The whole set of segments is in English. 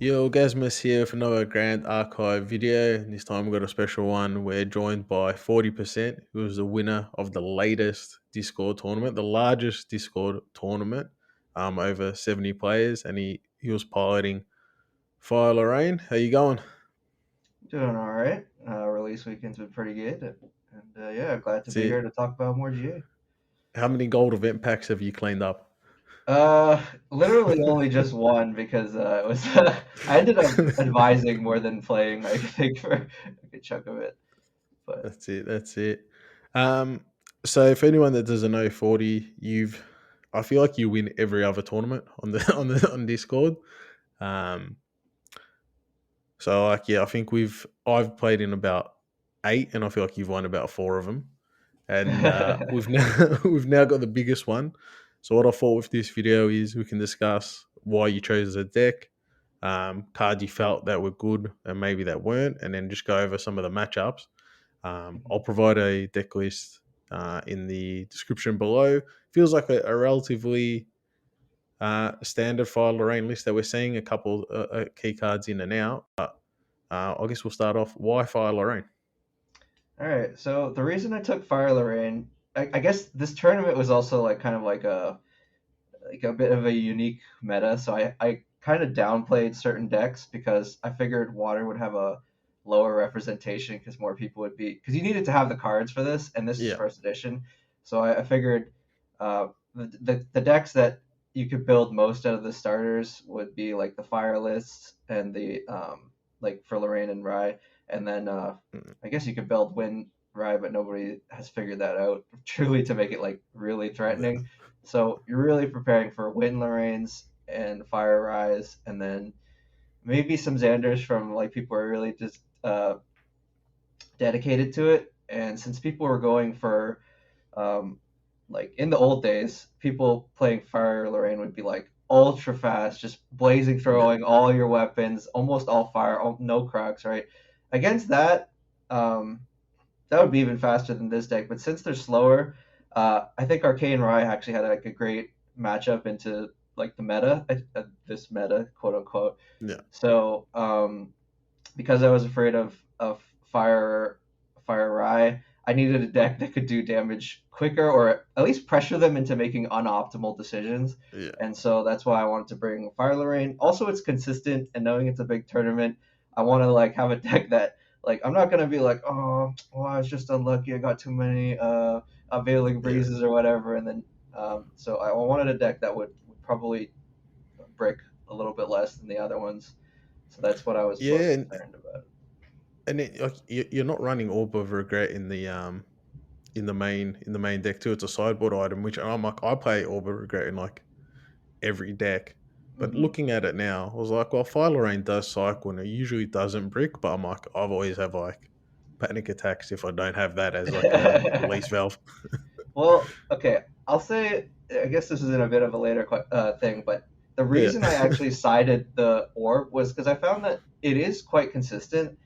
Yo, Gasmus here with another Grand Archive video. This time we've got a special one. We're joined by 40%, who was the winner of the latest Discord tournament, the largest Discord tournament, over 70 players, and he was piloting Fire Lorraine. How you going? Doing all right. Release weekend's been pretty good, and yeah, glad to That's be here it. to talk about more GA. How many gold event packs have you cleaned up? Literally only just one because it was I ended up advising more than playing. I think for a good chunk of it, but That's it. That's it. Um, so for anyone that doesn't know 40, I feel like you win every other tournament on the on Discord. Um, So like yeah, I think I've played in about eight, and I feel like you've won about four of them. And we've now we've now got the biggest one. So what I thought with this video is we can discuss why you chose the deck, cards you felt that were good and maybe that weren't, and then just go over some of the matchups. I'll provide a deck list in the description below. Feels like a relatively standard file Lorraine list that we're seeing a couple key cards in and out. But I guess we'll start off. Why Fire Lorraine? all right. So the reason I took Fire Lorraine, I guess this tournament was also like kind of like a bit of a unique meta. So I kind of downplayed certain decks because I figured water would have a lower representation because more people would be because you needed to have the cards for this, and this is Yeah, first edition. So I figured the decks that you could build most out of the starters would be like the fire lists and the like for Lorraine and Rye, and then mm, I guess you could build Wind Rye, but nobody has figured that out truly to make it like really the- threatening. So you're really preparing for Wind Lorraines and Fire Rise, and then maybe some Xanders from like people who are really just dedicated to it. And since people were going for um, like in the old days, people playing Fire Lorraine would be like ultra fast, just blazing, yeah, throwing all your weapons, almost all fire, no cracks, right? Against that, um, that would be even faster than this deck. But since they're slower, I think Arcane Rye actually had like a great matchup into like the meta, this meta, quote unquote. yeah, So because I was afraid of fire Rye, I needed a deck that could do damage quicker or at least pressure them into making unoptimal decisions. yeah, And so that's why I wanted to bring Fire Lorraine. Also, it's consistent, and knowing it's a big tournament, I want to like have a deck that like I'm not gonna be like, oh, well, I was just unlucky. I got too many availing yeah, breezes or whatever, and then so I wanted a deck that would probably break a little bit less than the other ones. So that's what I was yeah. most And concerned about. like you're not running Orb of Regret in the main deck too. It's a sideboard item, which I'm like I play Orb of Regret in like every deck. But Hmm. looking at it now, I was like, well, Fire Lorraine does cycle and it usually doesn't brick, but I'm like, I've always have like panic attacks if I don't have that as like a release valve. Well, okay, I'll say I guess this is in a bit of a later thing, but the Yeah. reason I actually cited the orb was because I found that it is quite consistent,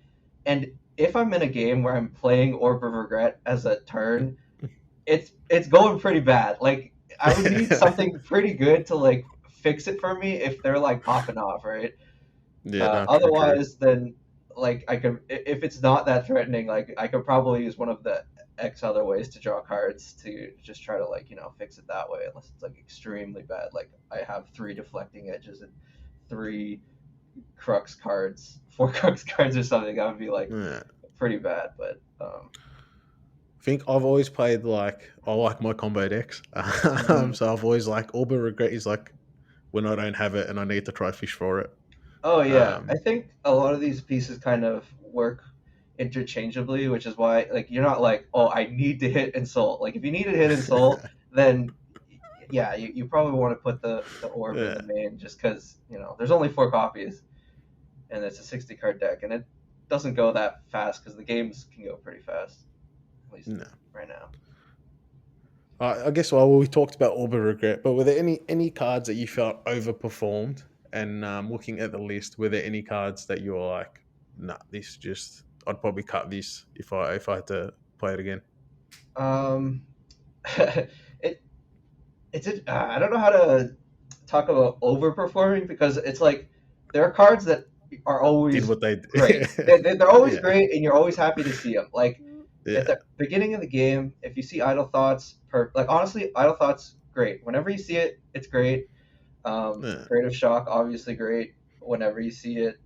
and if I'm in a game where I'm playing Orb of Regret as a turn, it's going pretty bad. Like I would need something pretty good to like fix it for me if they're like popping off, right? Yeah, no, true, true. Otherwise, then like I could, if it's not that threatening, like I could probably use one of the X other ways to draw cards to just try to like fix it that way. Unless it's like extremely bad, like I have three deflecting edges and three crux cards, four crux cards or something. That would be like Yeah. pretty bad. But I think I've always played like I like my combo decks. mhm. So I've always like Orb of Regret is like when I don't have it and I need to try fish for it. Oh yeah, I Um, think a lot of these pieces kind of work interchangeably, which is why like you're not like, oh, I need to hit insult. Like if you need to hit insult, then yeah, you probably want to put the orb in yeah, the main just because there's only four copies and it's a 60 card deck and it doesn't go that fast because the games can go pretty fast, at least no. right now. I guess well we talked about Orb of Regret, but were there any cards that you felt overperformed? And looking at the list, were there any cards that you were like, nah, this just I'd probably cut this if I had to play it again. Um, it I don't know how to talk about overperforming because it's like there are cards that are Did always what they great. They're always yeah. great, and you're always happy to see them. Like at Yeah. the beginning of the game, if you see Idle Thoughts, like honestly, Idle Thoughts, great. Whenever you see it, it's great. Yeah. Creative Shock, obviously great. Whenever you see it,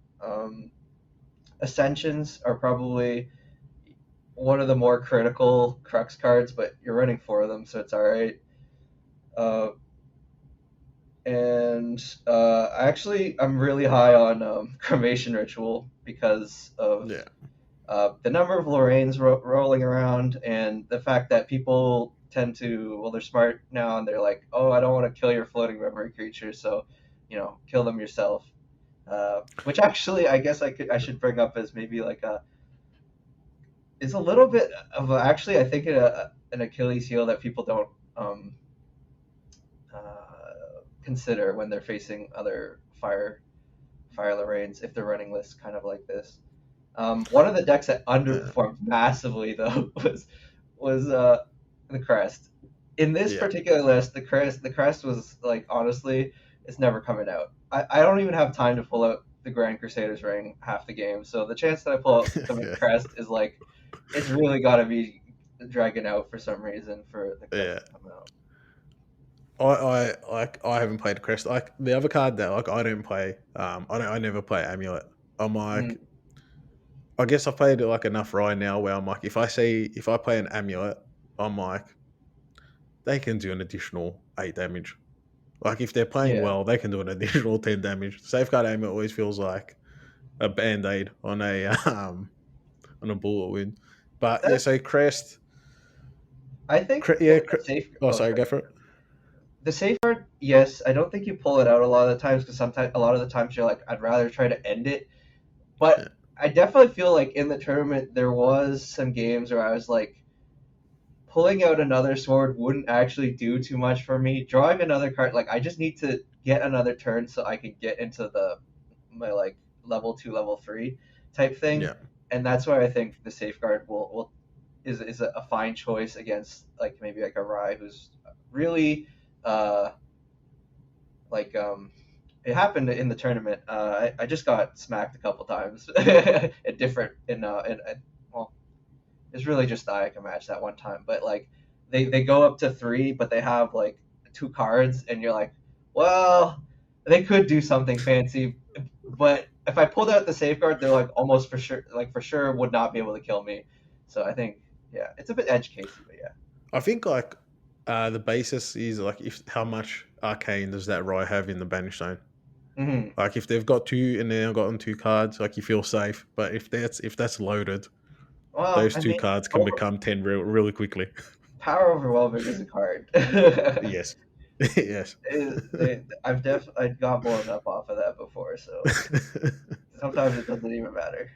Ascensions are probably one of the more critical Crux cards, but you're running four of them, so it's all right. Uh, and I'm really high on Cremation Ritual because of Yeah. the number of Lorraines rolling around and the fact that people tend to, well, they're smart now and they're like, oh, I don't want to kill your floating memory creature, so kill them yourself. Which actually, I guess I should bring up as maybe like a is a little bit of actually I think an Achilles heel that people don't um, consider when they're facing other fire Lorraines if they're running lists kind of like this. One of the decks that Yeah. underperformed massively though was the Crest. In this Yeah. particular list, the Crest was like honestly, it's never coming out. I don't even have time to pull out the Grand Crusaders ring half the game, so the chance that I pull out the Yeah. Crest is like it's really got to be dragging out for some reason for the Crest Yeah. to come out. I haven't played Crest. Like the other card that like I don't play. I never play Amulet. I'm like, Mm, I guess I've played it like enough right now where I'm like, if I play an Amulet, I'm like, they can do an additional 8 damage. Like if they're playing yeah, well, they can do an additional 10 damage. Safeguard Amulet always feels like a band aid on a bullet wound. But yeah, that so Crest, I think yeah, the safe. oh Oh, sorry, sorry. go for it. The safeguard, yes. I don't think you pull it out a lot of the times because sometimes a lot of the times you're like, I'd rather try to end it. But Yeah, I definitely feel like in the tournament there was some games where I was like, pulling out another sword wouldn't actually do too much for me. Drawing another card, like I just need to get another turn so I can get into the my like level two, level three type thing, yeah, and that's why I think the safeguard will is a fine choice against like maybe like a Rai who's really uh like it happened in the tournament. I just got smacked a couple times at different well, it's really just the Ayaka match that one time. But like they go up to three, but they have like two cards, and you're like, well, they could do something fancy, but if I pulled out the safeguard, they're like almost for sure would not be able to kill me. So I think yeah, it's a bit edge casey, but yeah. I think like the basis is like if how much arcane does that Rye have in the banish zone? Hmm. Like if they've got two and they've gotten two cards, like you feel safe. But if that's loaded, Well, those I two mean, cards can become 10 really quickly. power overwhelming is a card. Yes, yes. I got blown up off of that before, so sometimes it doesn't even matter.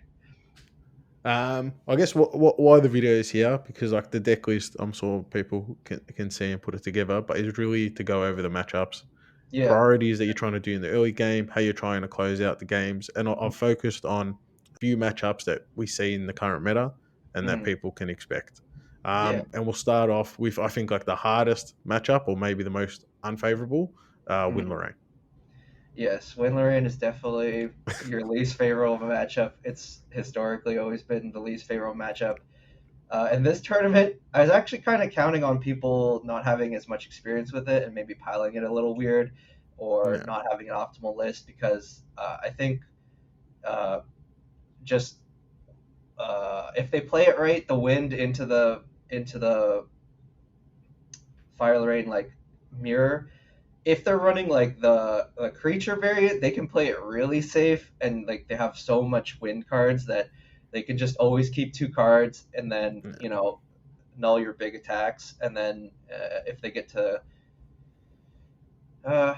I guess why the video is here because like the deck list, I'm sure people can see and put it together, but it's really to go over the matchups, Yeah. priorities that you're trying to do in the early game, how you're trying to close out the games, and I've focused on a few matchups that we see in the current meta and that Mhm. people can expect. Yeah. And we'll start off with I think like the hardest matchup or maybe the most unfavorable, Win Mhm. Lorraine. Yes, Win Lorraine is definitely your least favorable matchup. It's historically always been the least favorable matchup. In this tournament, I was actually kind of counting on people not having as much experience with it and maybe piling it a little weird or Yeah, not having an optimal list because I think uh, just if they play it right, the wind into the Fire Lorraine like mirror if they're running like the creature variant, they can play it really safe and like they have so much wind cards that they can just always keep two cards and then yeah, null your big attacks and then if they get to uh,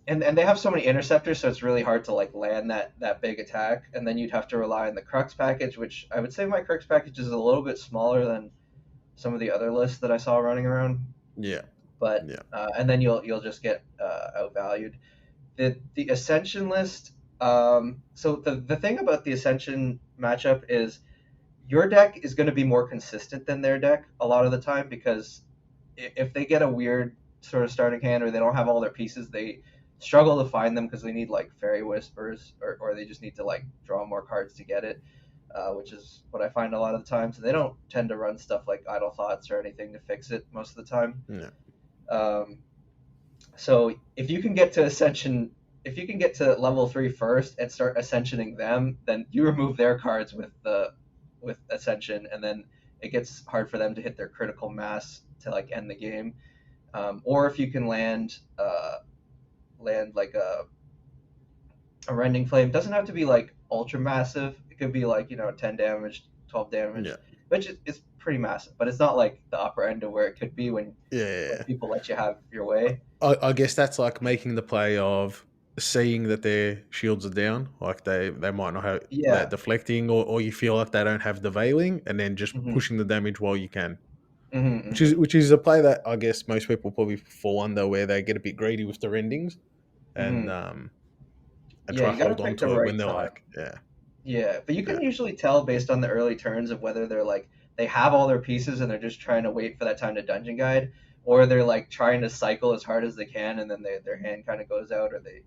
and they have so many interceptors so it's really hard to like land that big attack and then you'd have to rely on the Crux package which I would say my Crux package is a little bit smaller than some of the other lists that I saw running around yeah, but yeah, and then you'll just get outvalued the Ascension list. So the thing about the Ascension matchup is your deck is going to be more consistent than their deck a lot of the time because if they get a weird sort of starting hand or they don't have all their pieces, they struggle to find them because they need like fairy whispers, or they just need to like draw more cards to get it, which is what I find a lot of the times. And they don't tend to run stuff like idle thoughts or anything to fix it most of the time. Yeah. Um, so if you can get to ascension, if you can get to level 3 first and start ascensioning them, then you remove their cards with ascension, and then it gets hard for them to hit their critical mass to like end the game. Or if you can land like a rending flame, it doesn't have to be like ultra massive. It could be like 10 damage, 12 damage, Yeah. which is pretty massive, but it's not like the upper end of where it could be when Yeah. people let you have your way. I guess that's like making the play of seeing that their shields are down, like they might not have that Yeah. deflecting, or you feel like they don't have the veiling, and then just Hmm. pushing the damage while you can. Hmm. Which Hmm. is a play that I guess most people probably fall under, where they get a bit greedy with their endings, and Hmm. um and Yeah, try to you got to hold on pick the to it when right they're time. like, yeah, Yeah, but you yeah, can usually tell based on the early turns of whether they're like they have all their pieces and they're just trying to wait for that time to dungeon guide, or they're like trying to cycle as hard as they can and then their hand kind of goes out, or they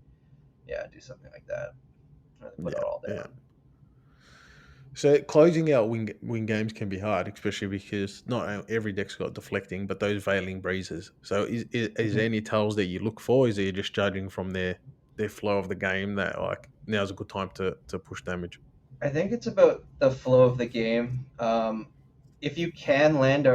do something like that, or they put it yeah, all yeah. down. So closing out win games can be hard, especially because every deck's got deflecting, but those veiling breezes. So is there Mhm. any tells that you look for? Is it just judging from their flow of the game that like now's a good time to push damage? I think it's about the flow of the game. If you can land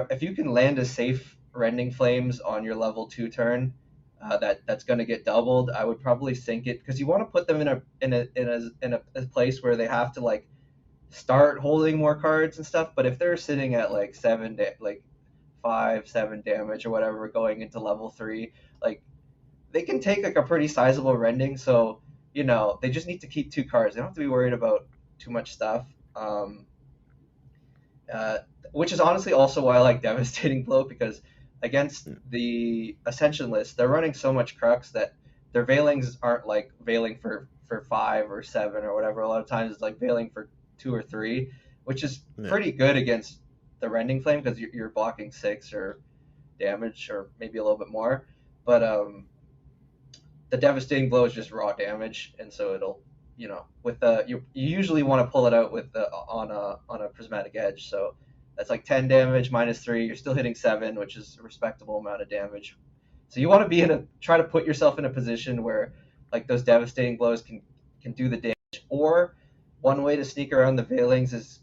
a safe rending flames on your level 2 turn, that's going to get doubled. I would probably sink it because you want to put them in a place where they have to like start holding more cards and stuff. But if they're sitting at like like 5, 7 damage or whatever going into level 3, like they can take like a pretty sizable rending. So they just need to keep 2 cards. They don't have to be worried about too much stuff. Um, uh, which is honestly also why I like Devastating Blow, because against Mm, the Ascension list, they're running so much Crux that their Veilings aren't like Veiling for 5 or 7 or whatever. A lot of times it's like Veiling for 2 or 3, which is yeah, pretty good against the Rending Flame because you're blocking 6 or damage or maybe a little bit more. But the devastating blow is just raw damage, and so it'll with the you usually want to pull it out with the on a prismatic edge. So that's like 10 damage minus 3. You're still hitting 7, which is a respectable amount of damage. So you want to be in a try to put yourself in a position where like those devastating blows can do the damage. Or one way to sneak around the veilings is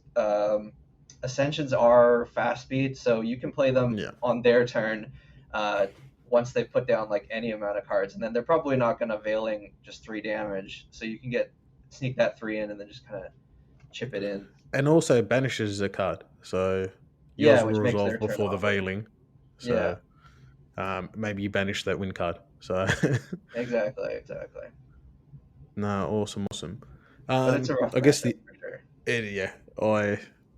ascensions are fast speed, so you can play them yeah. on their turn. Uh, Once they put down like any amount of cards, and then they're probably not going to veiling just 3 damage, so you can get sneak that 3 in and then just kind of chip it in. And also banishes a card, so Yeah, yours will which makes resolve their turn before the awkward. veiling. Yeah, So maybe you banish that win card. So exactly, exactly. no, awesome, awesome. But it's a rough I guess matchup the for sure. yeah,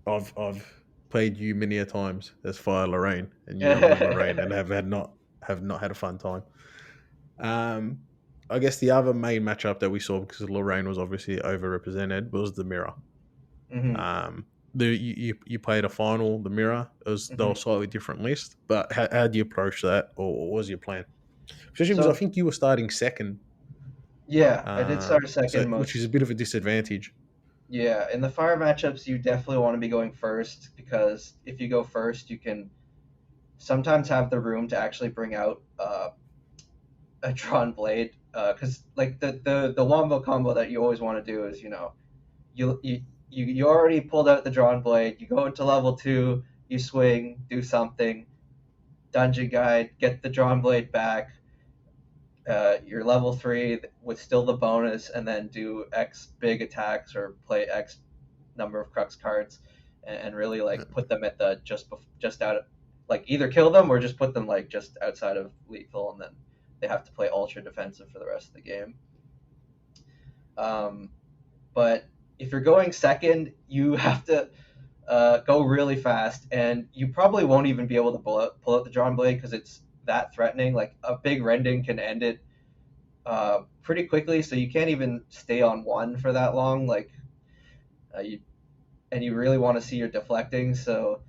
I've played you many a times as Fire Lorraine, and you know I'm a Lorraine, and have not had a fun time. Um, I guess the other main matchup that we saw, because Lorraine was obviously overrepresented, was the mirror. Hmm. Um, you played a final, the mirror. They were Hmm. slightly different list, but how do you approach that, or what was your plan? Especially because I So think you were starting second, yeah, I did start so second which is a most. bit of a disadvantage. Yeah, in the fire matchups, you definitely want to be going first because if you go first, you can sometimes have the room to actually bring out a drawn blade. Because like the wombo combo that you always want to do is you you you already pulled out the drawn blade. You go into level 2, you swing, do something, dungeon guide, get the drawn blade back. Your level 3 with still the bonus, and then do X big attacks or play X number of Crux cards, and really Yeah. like put them at the just out of like either kill them or just put them like just outside of lethal, and then they have to play ultra defensive for the rest of the game. Um, but if you're going second, you have to go really fast, and you probably won't even be able to pull out the drawn blade because it's that threatening. Like a big rending can end it pretty quickly, so you can't even stay on one for that long. Like you and you really want to see your deflecting. So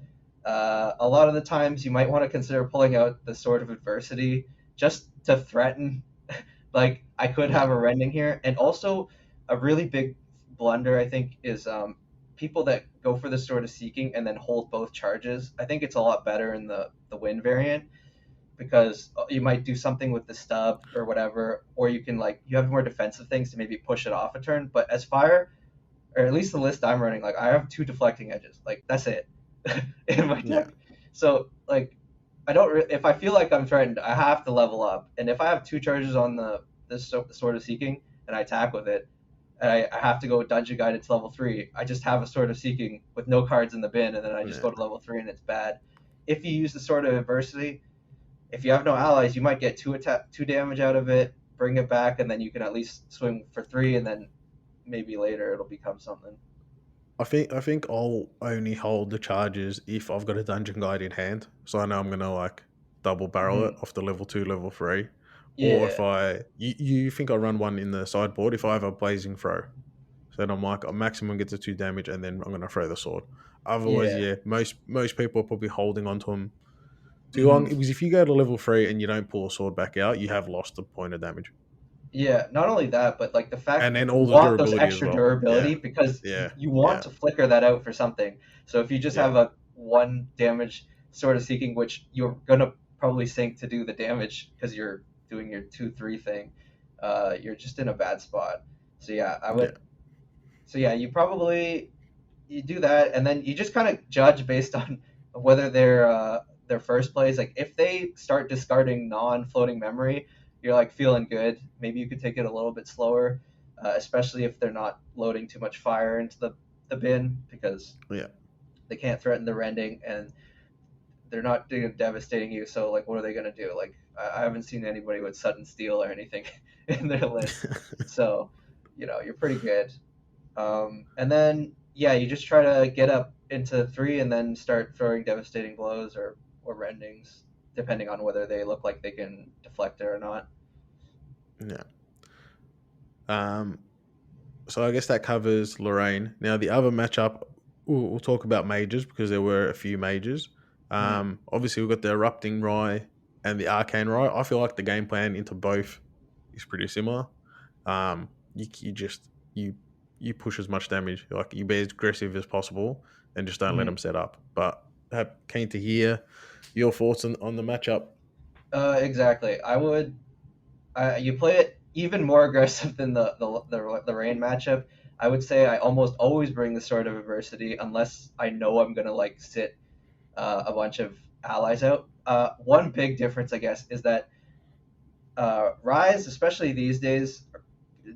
a lot of the times you might want to consider pulling out the Sword of Adversity just to threaten Like I could Yeah. have a rending here, and also a really big blunder I think is people that go for the sort of seeking and then hold both charges. I think it's a lot better in the win variant because you might do something with the stub or whatever, or you can like you have more defensive things to maybe push it off a turn. But as fire, or at least the list I'm running, like I have two deflecting edges. Like that's it in my Yeah. deck. So like I don't. If I feel like I'm threatened, I have to level up. And if I have two charges on this sort of seeking and I attack with it, and I have to go dungeon guided to level 3, I just have a sort of seeking with no cards in the bin, and then I just Yeah. go to level 3 and it's bad. If you use the sword of adversity, if you have no allies, you might get two damage out of it, bring it back, and then you can at least swing for 3, and then maybe later it'll become something. I think I'll only hold the charges if I've got a dungeon guide in hand, so I know I'm gonna like double barrel it Hmm. off the level 2, level 3. Or if Yeah, you think I run one in the sideboard if I have a blazing throw, so then I'm like, a maximum gets a 2 damage, and then I'm gonna throw the sword. Otherwise, yeah. yeah, most people are probably holding onto them too long, Hmm. because if you go to level 3 and you don't pull a sword back out, you have lost a point of damage, Yeah, not only that, but like the fact and then you all the want those durability as extra well. Yeah, durability because yeah, you want yeah, to flicker that out for something. So if you just yeah, have a one damage sort of seeking, which you're gonna probably sink to do the damage because you're doing your 2-3 thing, you're just in a bad spot. So yeah, I yeah, would. So yeah, you do that, and then you just kind of judge based on whether their first plays. Like if they start discarding non-floating memory, you're like feeling good. Maybe you could take it a little bit slower, especially if they're not loading too much fire into the bin because yeah. they can't threaten the rending and they're not devastating you. So like, what are they gonna do? Like I haven't seen anybody with sudden steal or anything in their list. So you're pretty good. And then yeah, you just try to get up into 3 and then start throwing devastating blows or rendings, depending on whether they look like they can deflect it or not. Yeah. Um, so I guess that covers Lorraine. Now the other matchup, we'll talk about majors because there were a few majors. Hmm. Obviously we've got the erupting Rye and the arcane Rye. I feel like the game plan into both is pretty similar. You just you push as much damage, like you be as aggressive as possible, and just don't let Hmm. them set up. But keen to hear your thoughts on the matchup. Exactly. I would. You play it even more aggressive than the rain matchup. I would say I almost always bring the Sword of Adversity unless I know I'm gonna like sit a bunch of allies out. One big difference, I guess, is that Rise, especially these days,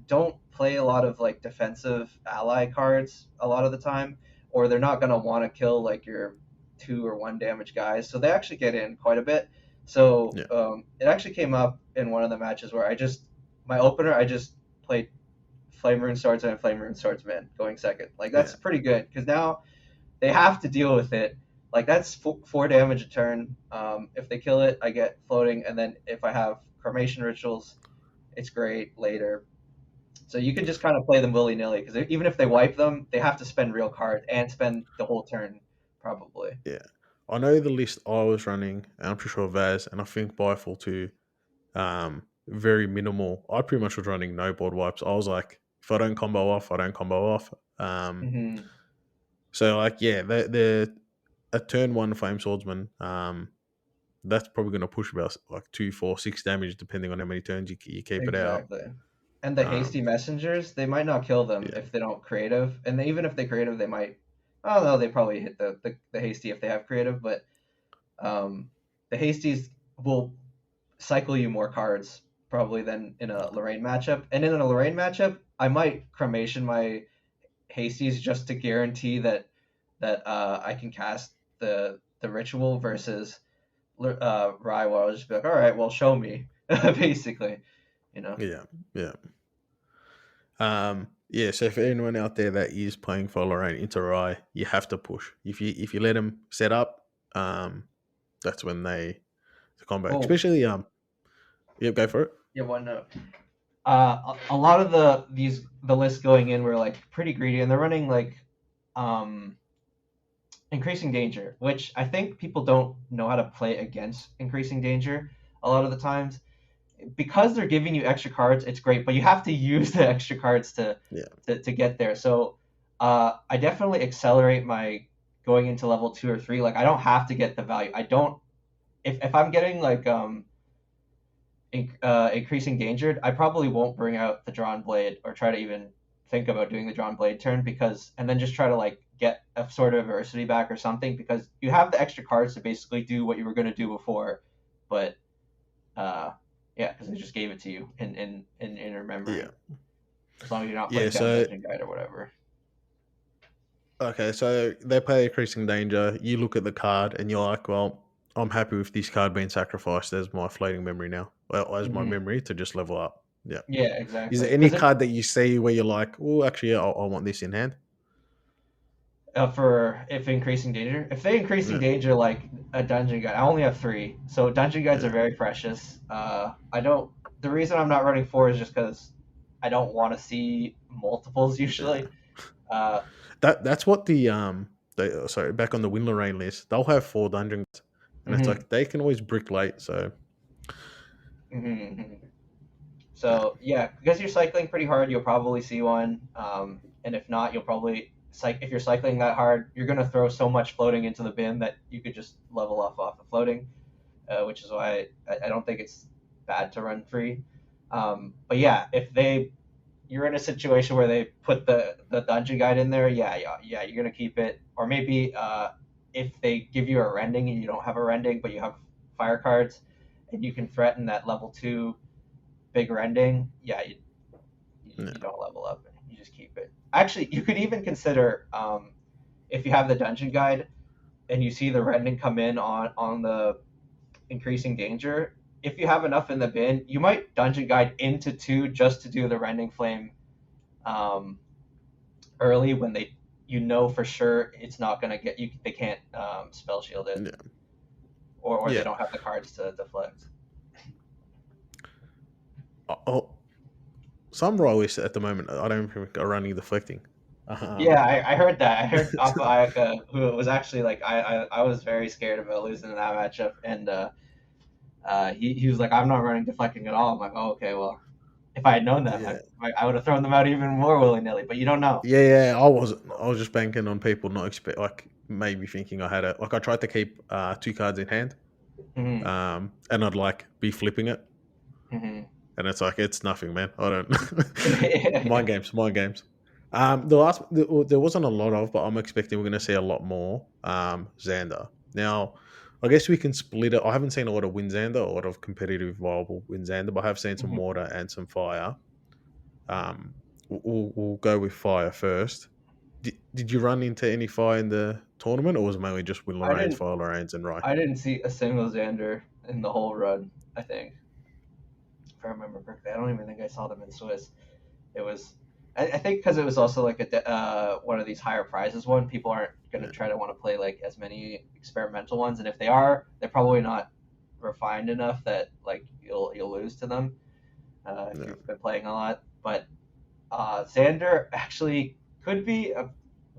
don't play a lot of like defensive ally cards a lot of the time, or they're not gonna want to kill like your 2 or 1 damage guys. So they actually get in quite a bit. So Yeah, it actually came up in one of the matches where my opener I just played Flame Rune Swordsman and Flame Rune Swordsman going second. Like yeah, that's pretty good because now they have to deal with it. Like that's 4 damage a turn. If they kill it, I get floating, and then if I have cremation rituals, it's great later. So you can just kind of play them willy nilly because even if they wipe them, they have to spend real cards and spend the whole turn probably. yeah. I know the list I was running, and I'm pretty sure Vaz, and I think Bifle too. Very minimal. I pretty much was running no board wipes. I was like, if I don't combo off, I don't combo off. Hmm. So like, yeah, the a turn one flame swordsman. That's probably going to push about like 2, 4, 6 damage depending on how many turns you keep it out. Exactly. And the hasty Um, messengers, they might not kill them yeah, if they don't creative, and even if they creative, they might. Oh no, they probably hit the hasty if they have creative, but the hasties will cycle you more cards probably than in a Lorraine matchup. And in a Lorraine matchup, I might cremation my hasties just to guarantee that I can cast the ritual versus Rye, where I'll just be like, all right, well, show me, basically, you know. yeah, yeah. Yeah. So for anyone out there that is playing for Lorraine into Rye, you have to push. If you let them set up, that's when the combo. Oh, Especially yeah, go for it. yeah, one note. A lot of the lists going in were like pretty greedy, and they're running like um increasing danger, which I think people don't know how to play against increasing danger a lot of the times. because they're giving you extra cards, it's great, but you have to use the extra cards Yeah. to get there. So I definitely accelerate my going into level 2 or 3. Like I don't have to get the value. I don't if I'm getting like increasing danger, I probably won't bring out the drawn blade or try to even think about doing the drawn blade turn because and then just try to like get a sort of adversity back or something because you have the extra cards to basically do what you were going to do before, but uh, yeah, because they just gave it to you in your Yeah. memory. As long as you're not Yeah. putting down So Dungeon Guide or whatever. okay, so they play increasing danger. You look at the card and you're like, well, I'm happy with this card being sacrificed as my floating memory now. Well, as my Hmm. memory to just level up. Yeah. Yeah, Is exactly. there any Because if card that you see where you're like, oh, actually, I want this in hand? for if increasing danger, if they increasing Yeah. danger like a Dungeon Guide, I only have three, so Dungeon Guides are Yeah. very precious. I don't. The reason I'm not running four is just because I don't want to see multiples Yeah. usually. Uh, That's what sorry, back on the Win Lorraine list, they'll have 4 dungeons. And it's mhm, like they can always brick late, so mhm, mhm. yeah. So yeah, because you're cycling pretty hard, you'll probably see one. And if not, you'll probably if you're cycling that hard, you're gonna throw so much floating into the bin that you could just level off the floating, which is why I don't think it's bad to run free. But yeah, if you're in a situation where they put the dungeon guide in there, yeah, you're gonna keep it. Or maybe if they give you a rending and you don't have a rending, but you have fire cards, and you can threaten that level 2 big rending, yeah, you Yeah. don't level up. You just keep it. Actually, you could even consider if you have the dungeon guide and you see the rending come in on the increasing danger. If you have enough in the bin, you might dungeon guide into two just to do the rending flame um, early when you know for sure it's not gonna get you. They can't spell shield it, Yeah. or they Yeah. don't have the cards to deflect. Oh, some rollers at the moment, I don't think are running deflecting. Yeah, Um, I heard that. I heard Alpha Ayaka, who was actually like I was very scared about losing in that matchup, and he was like, I'm not running deflecting at all. I'm like, oh, okay, well, if I had known that, yeah. I would have thrown them out even more willy nilly. But you don't know. Yeah, yeah, I wasn't. I was just banking on people not expect like maybe thinking I had it. Like I tried to keep 2 cards in hand, Hmm. and I'd like be flipping it, Hmm. and it's like it's nothing, man. I don't mind games, mind games. There wasn't a lot of, but I'm expecting we're going to see a lot more. Xander. Now, I guess we can split it. I haven't seen a lot of Wind Xander, a lot of competitive viable Wind Xander, but I have seen some Hmm. water and some fire. Um, we'll go with fire first. Did you run into any fire in the tournament, or was it mainly just Win I Lorraine's, didn't Fire Lorraine's, and Rye? I didn't see a single Xander in the whole run. I think, if I remember correctly, I don't even think I saw them in Swiss. It was, I think, because it was also like one of these higher prizes one. People aren't gonna Yeah, try to want to play like as many experimental ones, and if they are, they're probably not refined enough that like you'll lose to them if yeah, you've been playing a lot. But Xander actually could be a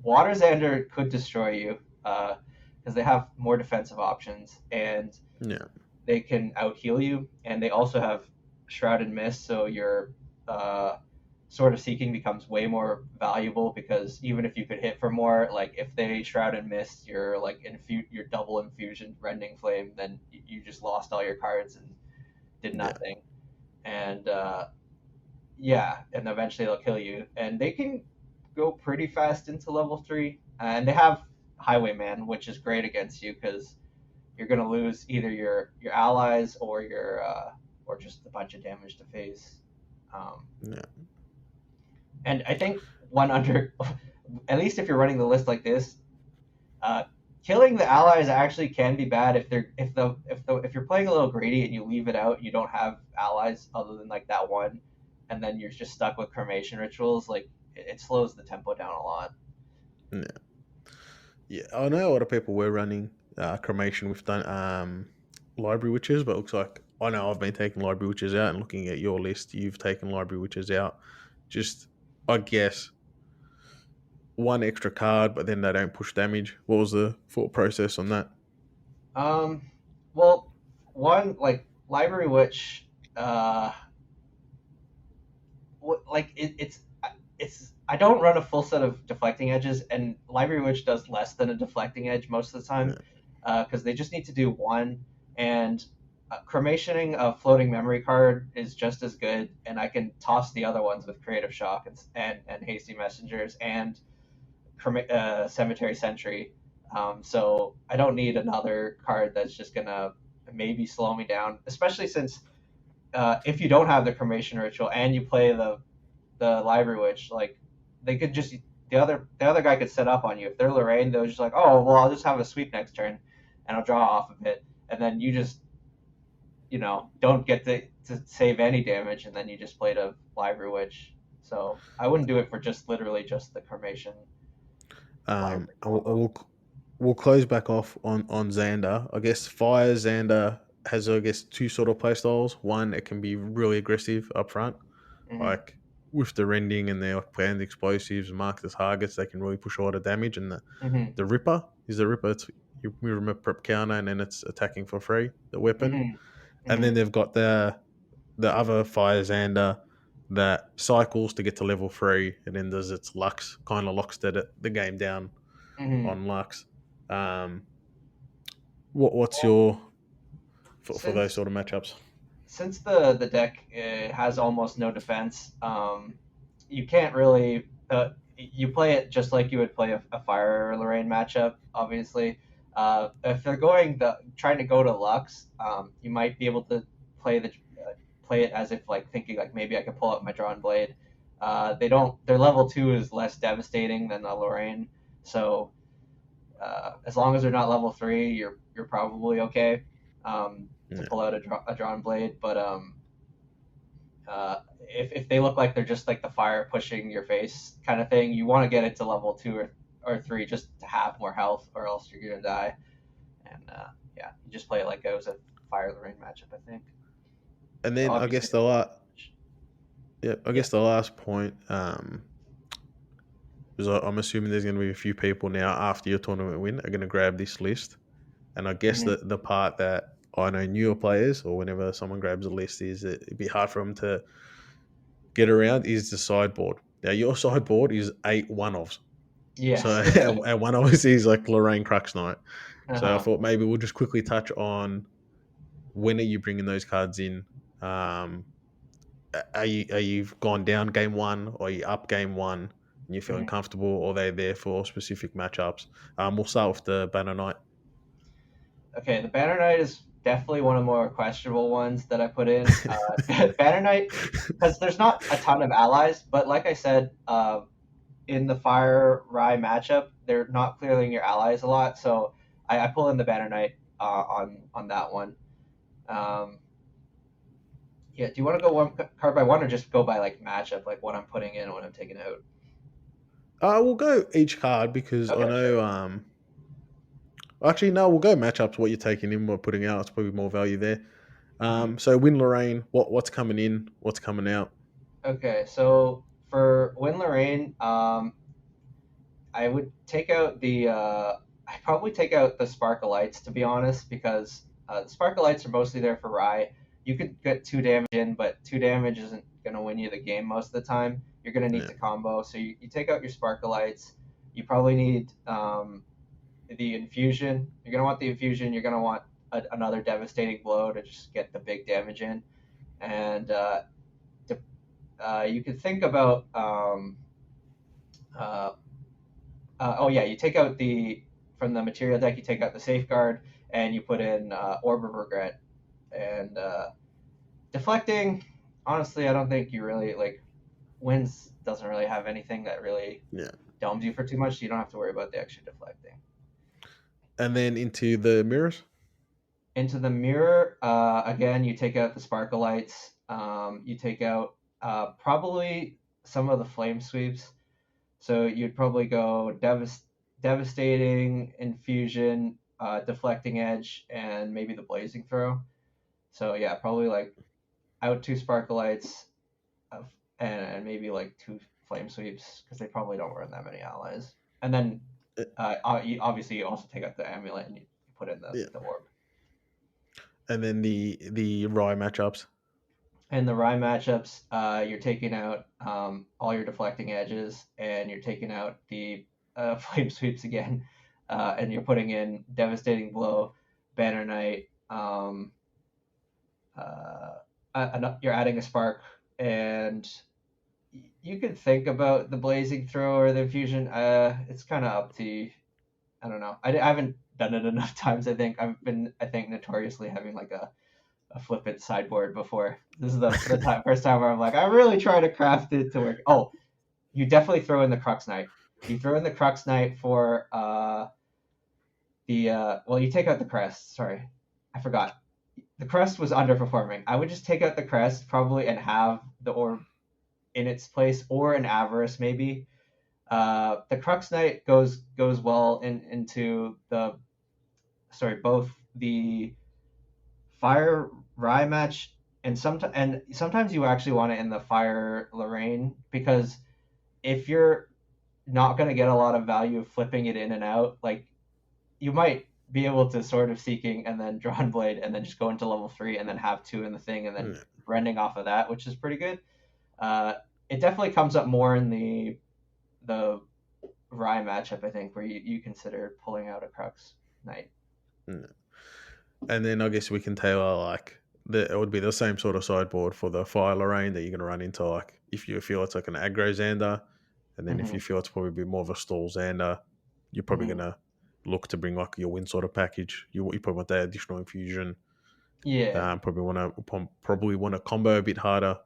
water. Xander could destroy you because they have more defensive options and yeah, they can out heal you, and they also have shrouded mist, so your uh, sort of seeking becomes way more valuable because even if you could hit for more, like if they shrouded mist, you're like your double infusion rending flame, then you just lost all your cards and did yeah, nothing. And yeah, and eventually they'll kill you, and they can go pretty fast into level 3, and they have Highwayman, which is great against you because you're gonna lose either your allies or your or just a bunch of damage to phase. Um, yeah, and I think one under, at least if you're running the list like this, uh, killing the allies actually can be bad if you're playing a little greedy and you leave it out, you don't have allies other than like that one, and then you're just stuck with cremation rituals. Like it slows the tempo down a lot. yeah. Yeah, I know a lot of people were running cremation with library witches, but it looks like I know I've been taking library witches out and looking at your list. You've taken library witches out. Just, I guess, one extra card, but then they don't push damage. What was the thought process on that? Um, well, one like library witch. uh, like it's I don't run a full set of deflecting edges, and Library Witch does less than a deflecting edge most of the time Yeah. because they just need to do one. And cremationing a floating memory card is just as good, and I can toss the other ones with Creative Shock and Hasty Messengers and Cemetery Sentry. So I don't need another card that's just gonna maybe slow me down, especially since if you don't have the cremation ritual and you play the library witch, like they could just the other guy could set up on you. If they're Lorraine, they're just like, oh well, I'll just have a sweep next turn, and I'll draw off of it, and then you just don't get to save any damage, and then you just played a library witch. So I wouldn't do it for just literally just the cremation library And combo. we'll close back off on Xander. I guess Fire Xander has, I guess, two sort of play styles. One, it can be really aggressive up front, Hmm. like with the rending and their planned explosives, mark the targets. They can really push a lot of damage. And Hmm. the Ripper is the Ripper. It's, you remove a prep counter and then it's attacking for free. The weapon, Hmm. and Hmm. then they've got the other Fire Xander that cycles to get to level 3 and then does its Lux, kind of locks the game down Hmm. on Lux. Um, what's your for those Since sort of matchups? since the deck has almost no defense, you can't really you play it just like you would play a Fire Lorraine matchup. Obviously, if they're trying to go to Lux, you might be able to play the play it as if like thinking like maybe I could pull out my drawn blade. They don't. Their level 2 is less devastating than the Lorraine, so as long as they're not level 3, you're probably okay to Yeah. pull out a drawn blade. But if they look like they're just like the fire pushing your face kind of thing, you want to get it to level 2 or 3 just to have more health, or else you're gonna die. And yeah, you just play it like it was a Fire Lorraine matchup, I think. And then I Obviously, guess don't do damage. Yeah. the last point, because I'm assuming there's going to be a few people now after your tournament win are going to grab this list. And I guess Hmm. the part that I know newer players, or whenever someone grabs a list, is that it'd be hard for them to get around is the sideboard. Now your sideboard is 8 one-offs. So Yes. and one obviously is like Lorraine Crux Knight. So I Uh-huh. thought maybe we'll just quickly touch on when are you bringing those cards in? Um, are you gone down game one, or are you up game one and you're feeling Hmm. comfortable, or are they there for specific matchups? We'll start with the Banner Knight. Okay, the Banner Knight is definitely one of the more questionable ones that I put in. Banner Knight, because there's not a ton of allies, but like I said, in the Fire Rye matchup, they're not clearing your allies a lot, so I pull in the Banner Knight on that one. Um, yeah, do you want to go one card by one, or just go by like matchup, like what I'm putting in and what I'm taking out? We'll go each card because I Okay, know. sure. Actually, no, we'll go matchups. What you're taking in, what putting out. It's probably more value there. Hmm. So win Lorraine. What's coming in? What's coming out? Okay, so for Win Lorraine, I would take out I probably take out the Sparkleites, to be honest, because the Sparkleites are mostly there for Rye. You could get 2 damage in, but 2 damage isn't going to win you the game most of the time. You're going to need Yeah, to combo. So you take out your Sparkleites. You probably need the Infusion. You're going to want the Infusion. You're going to want another Devastating Blow to just get the big damage in. And you could think about uh, oh yeah, you take out the from the material deck. You take out the safeguard and you put in Orb of Regret and deflecting. Honestly, I don't think you really like wins. Doesn't really have anything that really yeah. domes you for too much. So you don't have to worry about the extra deflecting. And then into the mirrors. Into the mirror, again, you take out the Sparkleites. You take out probably some of the flame sweeps. So you'd probably go devastating, infusion, deflecting edge, and maybe the blazing throw. So yeah, probably like out 2 Sparkleites and maybe like 2 flame sweeps because they probably don't run that many allies. And then Uh, obviously you also take out the amulet and you put in Yeah. the orb. And then the Rye matchups. In the Rye matchups, you're taking out all your deflecting edges, and you're taking out the flame sweeps again, and you're putting in devastating blow, banner knight. Uh, you're adding a spark, and you could think about the blazing throw or the infusion. It's kind of up to you. I don't know. I haven't done it enough times. I think notoriously having like a flippant sideboard before. This is the first time where I'm like, I really try to craft it to work. Oh, you definitely throw in the Crux Knight. You throw in the Crux Knight for well, you take out the crest. Sorry, I forgot. The crest was underperforming. I would just take out the crest probably and have the orb in its place, or an avarice maybe. The Crux Knight goes well into the both the Fire Rye match, and sometimes you actually want it in the Fire Lorraine, because if you're not going to get a lot of value of flipping it in and out, like you might be able to sort of seeking and then drawn blade and then just go into level 3 and then have two in the thing and then Yeah. rending off of that, which is pretty good. Uh, it definitely comes up more in the Rye matchup, I think, where you consider pulling out a Crux Knight. Yeah. And then I guess we can tailor like it would be the same sort of sideboard for the fire Lorraine that you're going to run into. Like if you feel it's like an aggro Xander, and then if Mm-hmm. you feel it's probably be more of a stall Xander, you're probably going Mm-hmm. to look to bring like your win sort of package. You probably want that additional infusion. Yeah. Probably want to combo a bit harder.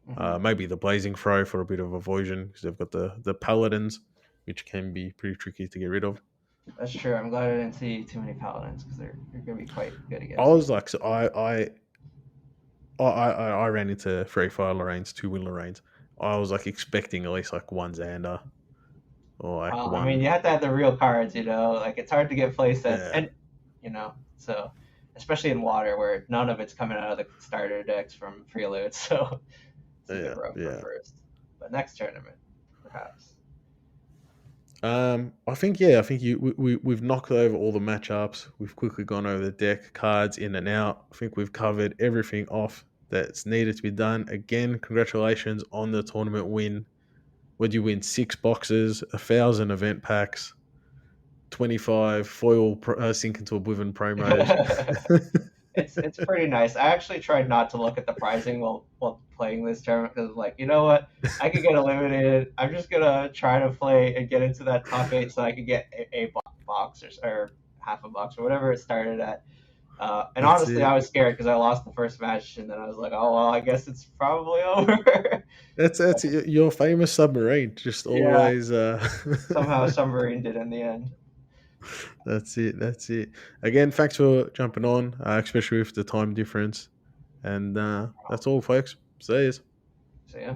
Mm-hmm. Maybe the blazing throw for a bit of avoidance because they've got the paladins, which can be pretty tricky to get rid of. That's true. I'm glad I didn't see too many paladins because they're going to be quite good I against me. was like, so I ran into three fire Lorraines, two win Lorraines. I was like expecting at least like one Xander or like Well, I mean, you one. have to have the real cards, Like, it's hard to get play sets, Yeah, and so especially in water where none of it's coming out of the starter decks from prelude, so it's a bit yeah, rough for yeah. first. But next tournament, perhaps. I think yeah, I think we've knocked over all the matchups. We've quickly gone over the deck cards in and out. I think we've covered everything off that's needed to be done. Again, congratulations on the tournament win. Would you win 6 boxes, 1,000 event packs, 25 foil sink into oblivion promos? It's pretty nice. I actually tried not to look at the pricing while playing this tournament because like, you know what, I could get eliminated. I'm just gonna try to play and get into that top 8 so I could get a box or half a box or whatever it started at. And That's honestly, I it. was scared because I lost the first match, and then I was like, oh well, I guess it's probably over. That's your famous submarine. Just Yeah, always. somehow Submarine did in the end. That's it. That's it. Again, thanks for jumping on, especially with the time difference. And that's all, folks. See you. So yeah.